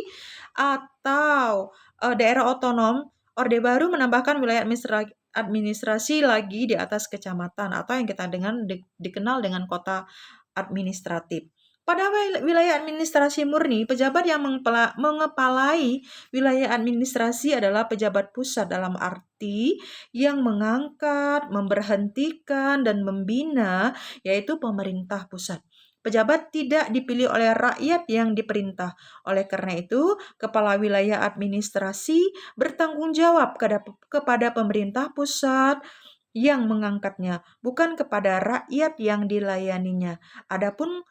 atau daerah otonom, Orde Baru menambahkan wilayah administrasi lagi di atas kecamatan atau yang kita dikenal dengan kota administratif. Pada wilayah administrasi murni, pejabat yang mengepalai wilayah administrasi adalah pejabat pusat dalam arti yang mengangkat, memberhentikan, dan membina, yaitu pemerintah pusat. Pejabat tidak dipilih oleh rakyat yang diperintah. Oleh karena itu, kepala wilayah administrasi bertanggung jawab kepada pemerintah pusat yang mengangkatnya, bukan kepada rakyat yang dilayaninya. Adapun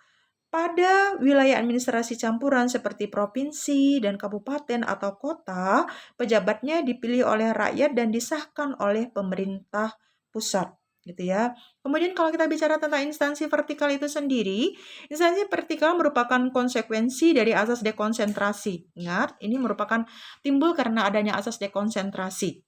pada wilayah administrasi campuran seperti provinsi dan kabupaten atau kota, pejabatnya dipilih oleh rakyat dan disahkan oleh pemerintah pusat, gitu ya. Kemudian kalau kita bicara tentang instansi vertikal itu sendiri, instansi vertikal merupakan konsekuensi dari asas dekonsentrasi. Ingat, ini merupakan timbul karena adanya asas dekonsentrasi.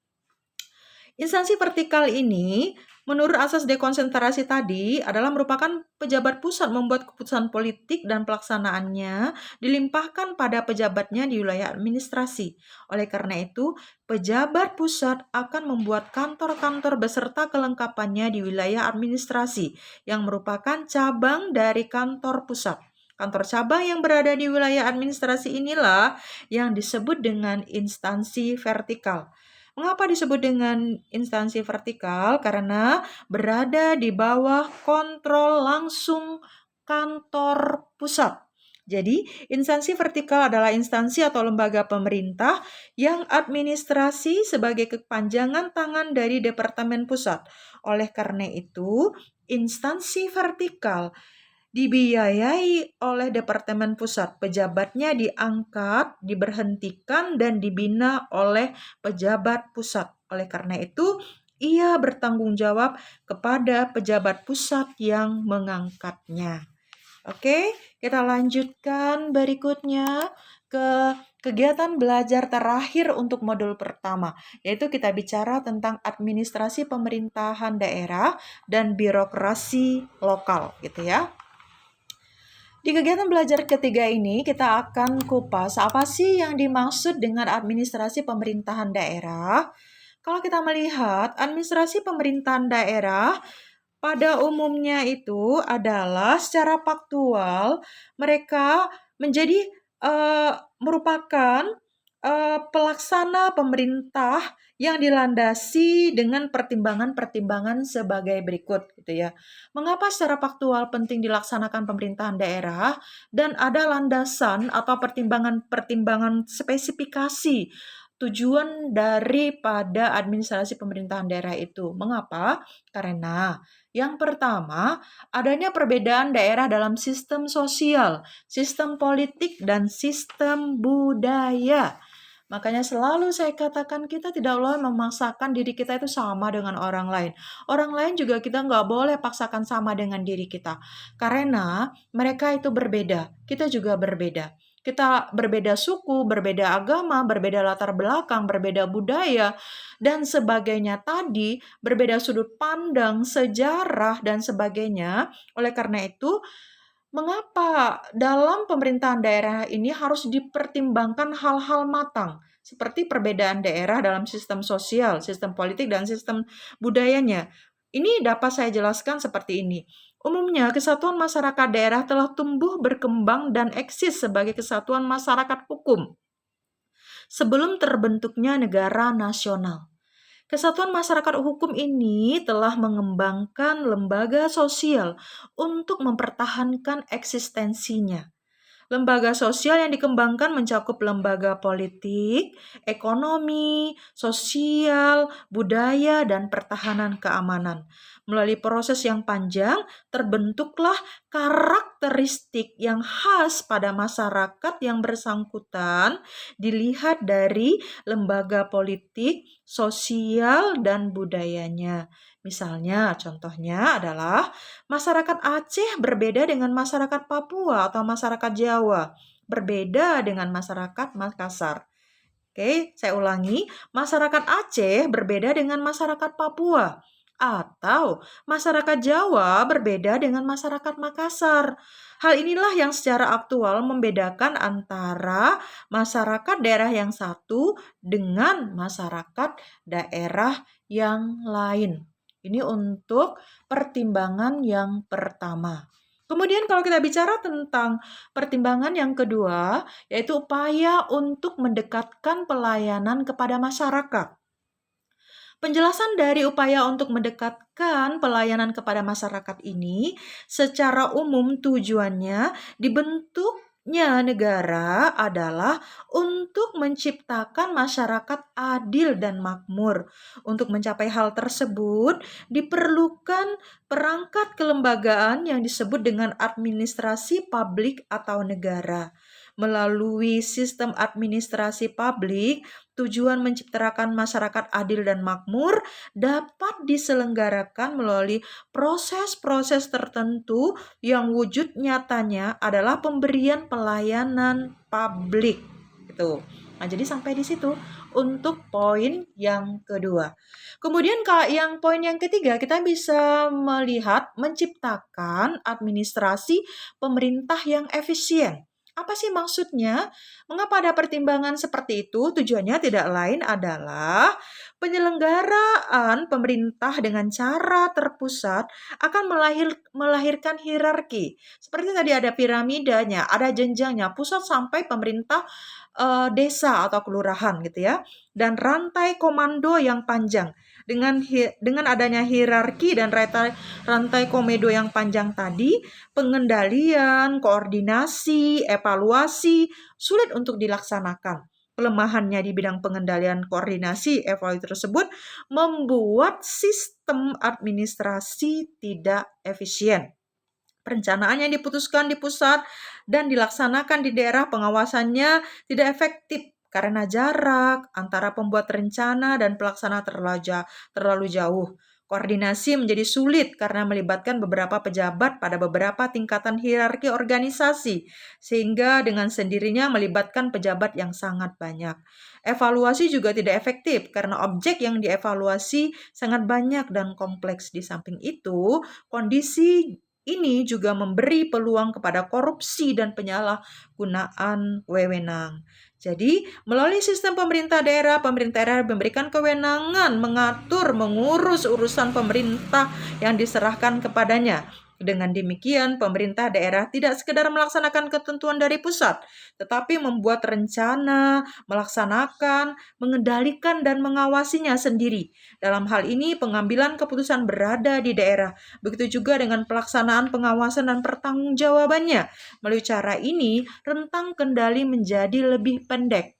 Instansi vertikal ini, menurut asas dekonsentrasi tadi, adalah merupakan pejabat pusat membuat keputusan politik dan pelaksanaannya dilimpahkan pada pejabatnya di wilayah administrasi. Oleh karena itu, pejabat pusat akan membuat kantor-kantor beserta kelengkapannya di wilayah administrasi yang merupakan cabang dari kantor pusat. Kantor cabang yang berada di wilayah administrasi inilah yang disebut dengan instansi vertikal. Mengapa disebut dengan instansi vertikal? Karena berada di bawah kontrol langsung kantor pusat. Jadi, instansi vertikal adalah instansi atau lembaga pemerintah yang administrasi sebagai kepanjangan tangan dari departemen pusat. Oleh karena itu, instansi vertikal dibiayai oleh Departemen Pusat. Pejabatnya diangkat, diberhentikan, dan dibina oleh pejabat pusat. Oleh karena itu, ia bertanggung jawab kepada pejabat pusat yang mengangkatnya. Oke, kita lanjutkan berikutnya ke kegiatan belajar terakhir untuk modul pertama, yaitu kita bicara tentang administrasi pemerintahan daerah dan birokrasi lokal, gitu ya. Di kegiatan belajar ketiga ini, kita akan kupas apa sih yang dimaksud dengan administrasi pemerintahan daerah. Kalau kita melihat, administrasi pemerintahan daerah pada umumnya itu adalah secara faktual mereka merupakan pelaksana pemerintah yang dilandasi dengan pertimbangan-pertimbangan sebagai berikut gitu ya. Mengapa secara faktual penting dilaksanakan pemerintahan daerah dan ada landasan atau pertimbangan-pertimbangan spesifikasi tujuan daripada administrasi pemerintahan daerah itu. Mengapa? Karena yang pertama, adanya perbedaan daerah dalam sistem sosial, sistem politik, dan sistem budaya. Makanya selalu saya katakan kita tidak boleh memaksakan diri kita itu sama dengan orang lain. Orang lain juga kita nggak boleh paksakan sama dengan diri kita. Karena mereka itu berbeda, kita juga berbeda. Kita berbeda suku, berbeda agama, berbeda latar belakang, berbeda budaya, dan sebagainya tadi, berbeda sudut pandang, sejarah, dan sebagainya. Oleh karena itu, mengapa dalam pemerintahan daerah ini harus dipertimbangkan hal-hal matang, seperti perbedaan daerah dalam sistem sosial, sistem politik, dan sistem budayanya? Ini dapat saya jelaskan seperti ini. Umumnya, kesatuan masyarakat daerah telah tumbuh, berkembang, dan eksis sebagai kesatuan masyarakat hukum sebelum terbentuknya negara nasional. Kesatuan masyarakat hukum ini telah mengembangkan lembaga sosial untuk mempertahankan eksistensinya. Lembaga sosial yang dikembangkan mencakup lembaga politik, ekonomi, sosial, budaya, dan pertahanan keamanan. Melalui proses yang panjang, terbentuklah karakteristik yang khas pada masyarakat yang bersangkutan dilihat dari lembaga politik, sosial, dan budayanya. Misalnya, contohnya adalah masyarakat Aceh berbeda dengan masyarakat Papua atau masyarakat Jawa, berbeda dengan masyarakat Makassar. Oke, saya ulangi, masyarakat Aceh berbeda dengan masyarakat Papua, atau masyarakat Jawa berbeda dengan masyarakat Makassar. Hal inilah yang secara aktual membedakan antara masyarakat daerah yang satu dengan masyarakat daerah yang lain. Ini untuk pertimbangan yang pertama. Kemudian kalau kita bicara tentang pertimbangan yang kedua, yaitu upaya untuk mendekatkan pelayanan kepada masyarakat. Penjelasan dari upaya untuk mendekatkan pelayanan kepada masyarakat ini secara umum tujuannya dibentuknya negara adalah untuk menciptakan masyarakat adil dan makmur. Untuk mencapai hal tersebut diperlukan perangkat kelembagaan yang disebut dengan administrasi publik atau negara. Melalui sistem administrasi publik, tujuan menciptakan masyarakat adil dan makmur dapat diselenggarakan melalui proses-proses tertentu yang wujud nyatanya adalah pemberian pelayanan publik. Gitu. Nah, jadi sampai di situ untuk poin yang kedua. Kemudian yang poin yang ketiga, kita bisa melihat menciptakan administrasi pemerintah yang efisien. Apa sih maksudnya? Mengapa ada pertimbangan seperti itu? Tujuannya tidak lain adalah penyelenggaraan pemerintah dengan cara terpusat akan melahirkan hierarki. Seperti tadi ada piramidanya, ada jenjangnya, pusat sampai pemerintah desa atau kelurahan gitu ya. Dan rantai komando yang panjang. Dengan adanya hierarki dan rantai komedo yang panjang tadi, pengendalian, koordinasi, evaluasi sulit untuk dilaksanakan. Kelemahannya di bidang pengendalian, koordinasi, evaluasi tersebut membuat sistem administrasi tidak efisien. Perencanaan yang diputuskan di pusat dan dilaksanakan di daerah, pengawasannya tidak efektif karena jarak antara pembuat rencana dan pelaksana terlalu jauh. Koordinasi menjadi sulit karena melibatkan beberapa pejabat pada beberapa tingkatan hierarki organisasi, sehingga dengan sendirinya melibatkan pejabat yang sangat banyak. Evaluasi juga tidak efektif karena objek yang dievaluasi sangat banyak dan kompleks. Di samping itu, kondisi ini juga memberi peluang kepada korupsi dan penyalahgunaan wewenang. Jadi, melalui sistem pemerintah daerah memberikan kewenangan mengatur, mengurus urusan pemerintah yang diserahkan kepadanya. Dengan demikian, pemerintah daerah tidak sekedar melaksanakan ketentuan dari pusat, tetapi membuat rencana, melaksanakan, mengendalikan, dan mengawasinya sendiri. Dalam hal ini, pengambilan keputusan berada di daerah. Begitu juga dengan pelaksanaan pengawasan dan pertanggungjawabannya. Melalui cara ini, rentang kendali menjadi lebih pendek,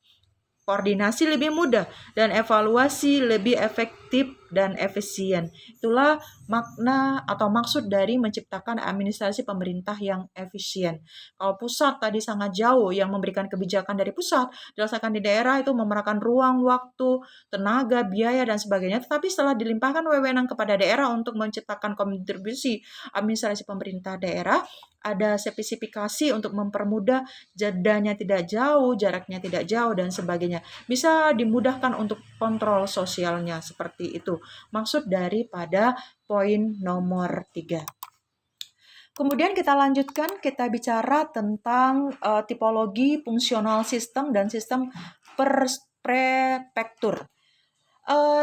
koordinasi lebih mudah, dan evaluasi lebih efektif dan efisien. Itulah makna atau maksud dari menciptakan administrasi pemerintah yang efisien. Kalau pusat tadi sangat jauh, yang memberikan kebijakan dari pusat, dirasakan di daerah itu memerlukan ruang, waktu, tenaga, biaya, dan sebagainya. Tetapi setelah dilimpahkan wewenang kepada daerah untuk menciptakan kontribusi administrasi pemerintah daerah, ada spesifikasi untuk mempermudah, jedanya tidak jauh, jaraknya tidak jauh, dan sebagainya. Bisa dimudahkan untuk kontrol sosialnya, seperti itu. Maksud daripada poin nomor 3. Kemudian kita lanjutkan, kita bicara tentang tipologi fungsional sistem dan sistem prefektur.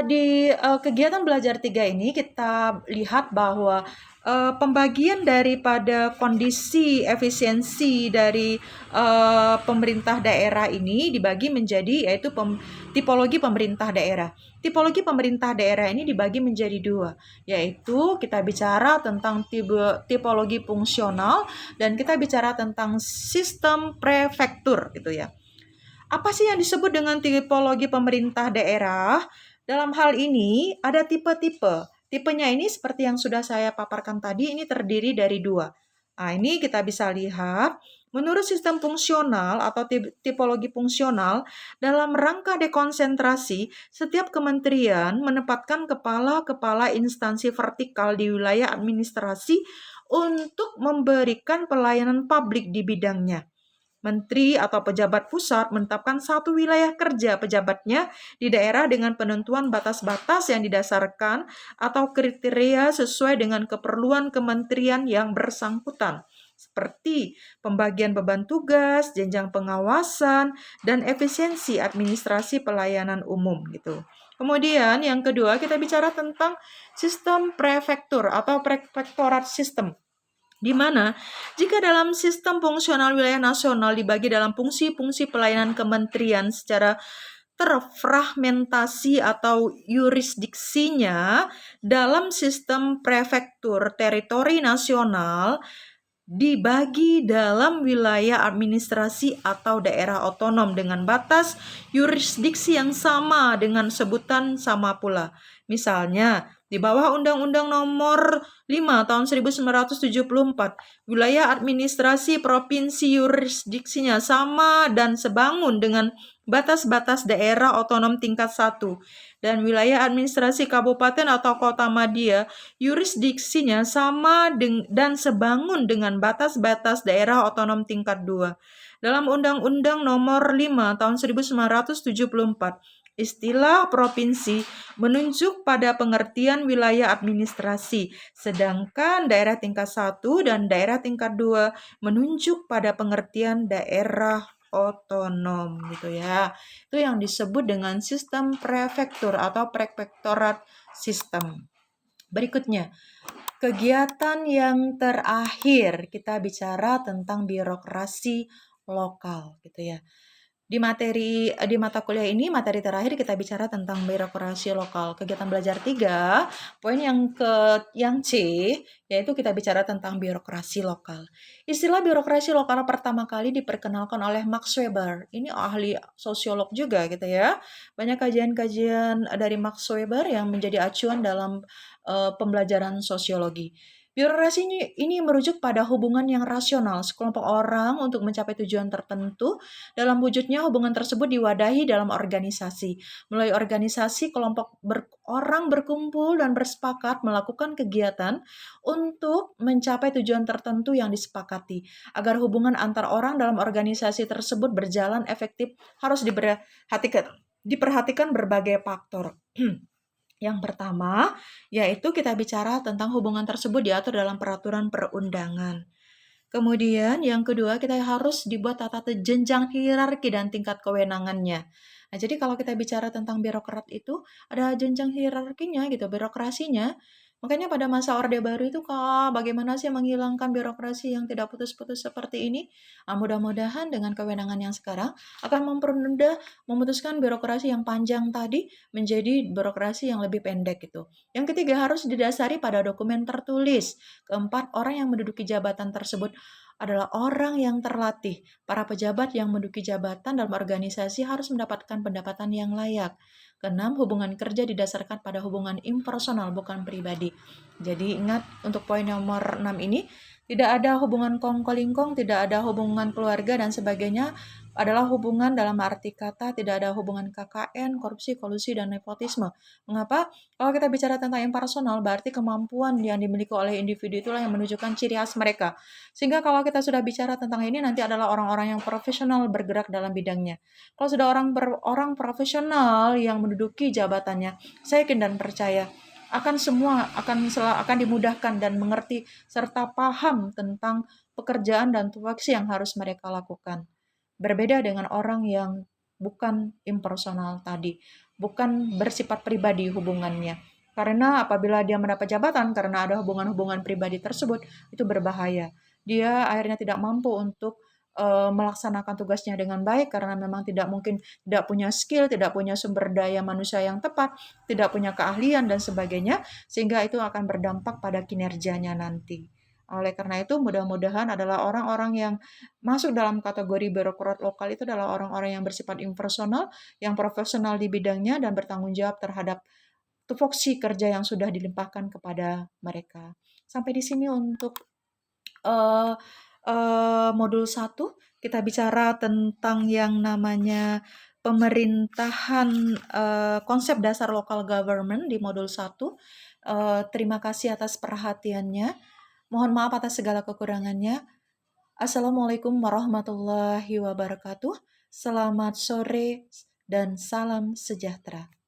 Di kegiatan belajar 3 ini kita lihat bahwa pembagian daripada kondisi efisiensi dari pemerintah daerah ini dibagi menjadi yaitu tipologi pemerintah daerah. Tipologi pemerintah daerah ini dibagi menjadi 2, yaitu kita bicara tentang tipologi fungsional dan kita bicara tentang sistem prefektur gitu ya. Apa sih yang disebut dengan tipologi pemerintah daerah? Dalam hal ini ada tipe-tipe. Tipenya ini seperti yang sudah saya paparkan tadi, ini terdiri dari 2. Nah, ini kita bisa lihat, menurut sistem fungsional atau tipologi fungsional, dalam rangka dekonsentrasi, setiap kementerian menempatkan kepala-kepala instansi vertikal di wilayah administrasi untuk memberikan pelayanan publik di bidangnya. Menteri atau pejabat pusat menetapkan satu wilayah kerja pejabatnya di daerah dengan penentuan batas-batas yang didasarkan atau kriteria sesuai dengan keperluan kementerian yang bersangkutan, seperti pembagian beban tugas, jenjang pengawasan, dan efisiensi administrasi pelayanan umum gitu. Kemudian yang kedua kita bicara tentang sistem prefektur atau prefektorat sistem, di mana jika dalam sistem fungsional wilayah nasional dibagi dalam fungsi-fungsi pelayanan kementerian secara terfragmentasi atau yurisdiksinya, dalam sistem prefektur teritori nasional dibagi dalam wilayah administrasi atau daerah otonom dengan batas yurisdiksi yang sama dengan sebutan sama pula. Misalnya, di bawah Undang-Undang Nomor 5 Tahun 1974, wilayah administrasi provinsi yurisdiksinya sama dan sebangun dengan batas-batas daerah otonom tingkat 1, dan wilayah administrasi kabupaten atau kota madya yurisdiksinya sama dan sebangun dengan batas-batas daerah otonom tingkat 2. Dalam Undang-Undang Nomor 5 Tahun 1974, istilah provinsi menunjuk pada pengertian wilayah administrasi, sedangkan daerah tingkat 1 dan daerah tingkat 2 menunjuk pada pengertian daerah otonom gitu ya. Itu yang disebut dengan sistem prefektur atau prefektorat sistem. Berikutnya, kegiatan yang terakhir kita bicara tentang birokrasi lokal gitu ya. Di mata kuliah ini, materi terakhir kita bicara tentang birokrasi lokal. Kegiatan belajar 3, poin yang C, yaitu kita bicara tentang birokrasi lokal. Istilah birokrasi lokal pertama kali diperkenalkan oleh Max Weber. Ini ahli sosiolog juga gitu ya. Banyak kajian-kajian dari Max Weber yang menjadi acuan dalam pembelajaran sosiologi. Birokrasi ini merujuk pada hubungan yang rasional sekelompok orang untuk mencapai tujuan tertentu. Dalam wujudnya, hubungan tersebut diwadahi dalam organisasi. Melalui organisasi, kelompok orang berkumpul dan bersepakat melakukan kegiatan untuk mencapai tujuan tertentu yang disepakati. Agar hubungan antar orang dalam organisasi tersebut berjalan efektif, harus diperhatikan berbagai faktor. Yang pertama, yaitu kita bicara tentang hubungan tersebut diatur dalam peraturan perundangan. Kemudian yang kedua, kita harus dibuat tata jenjang hierarki dan tingkat kewenangannya. Nah, jadi kalau kita bicara tentang birokrat itu, ada jenjang hierarkinya gitu, birokrasinya. Makanya pada masa Orde Baru itu, Kak, bagaimana sih menghilangkan birokrasi yang tidak putus-putus seperti ini? Mudah-mudahan dengan kewenangan yang sekarang akan mempermudah memutuskan birokrasi yang panjang tadi menjadi birokrasi yang lebih pendek itu. Yang ketiga, harus didasari pada dokumen tertulis. Keempat, orang yang menduduki jabatan tersebut adalah orang yang terlatih. Para pejabat yang menduduki jabatan dalam organisasi harus mendapatkan pendapatan yang layak. Keenam, hubungan kerja didasarkan pada hubungan impersonal, bukan pribadi. Jadi ingat untuk poin nomor 6 ini, tidak ada hubungan kongkolingkong, tidak ada hubungan keluarga dan sebagainya, adalah hubungan dalam arti kata tidak ada hubungan KKN, korupsi, kolusi, dan nepotisme. Mengapa? Kalau kita bicara tentang impersonal, berarti kemampuan yang dimiliki oleh individu itulah yang menunjukkan ciri khas mereka. Sehingga kalau kita sudah bicara tentang ini, nanti adalah orang-orang yang profesional bergerak dalam bidangnya. Kalau sudah orang profesional yang menduduki jabatannya, saya yakin dan percaya akan dimudahkan dan mengerti serta paham tentang pekerjaan dan tupoksi yang harus mereka lakukan. Berbeda dengan orang yang bukan impersonal tadi, bukan bersifat pribadi hubungannya. Karena apabila dia mendapat jabatan karena ada hubungan-hubungan pribadi tersebut, itu berbahaya. Dia akhirnya tidak mampu untuk melaksanakan tugasnya dengan baik karena memang tidak mungkin tidak punya skill, tidak punya sumber daya manusia yang tepat, tidak punya keahlian dan sebagainya, sehingga itu akan berdampak pada kinerjanya nanti. Oleh karena itu, mudah-mudahan adalah orang-orang yang masuk dalam kategori birokrat lokal itu adalah orang-orang yang bersifat impersonal, yang profesional di bidangnya dan bertanggung jawab terhadap tupoksi kerja yang sudah dilimpahkan kepada mereka. Sampai di sini untuk uh, modul 1 kita bicara tentang yang namanya pemerintahan, konsep dasar local government di modul 1. Terima kasih atas perhatiannya. Mohon maaf atas segala kekurangannya. Assalamualaikum warahmatullahi wabarakatuh. Selamat sore dan salam sejahtera.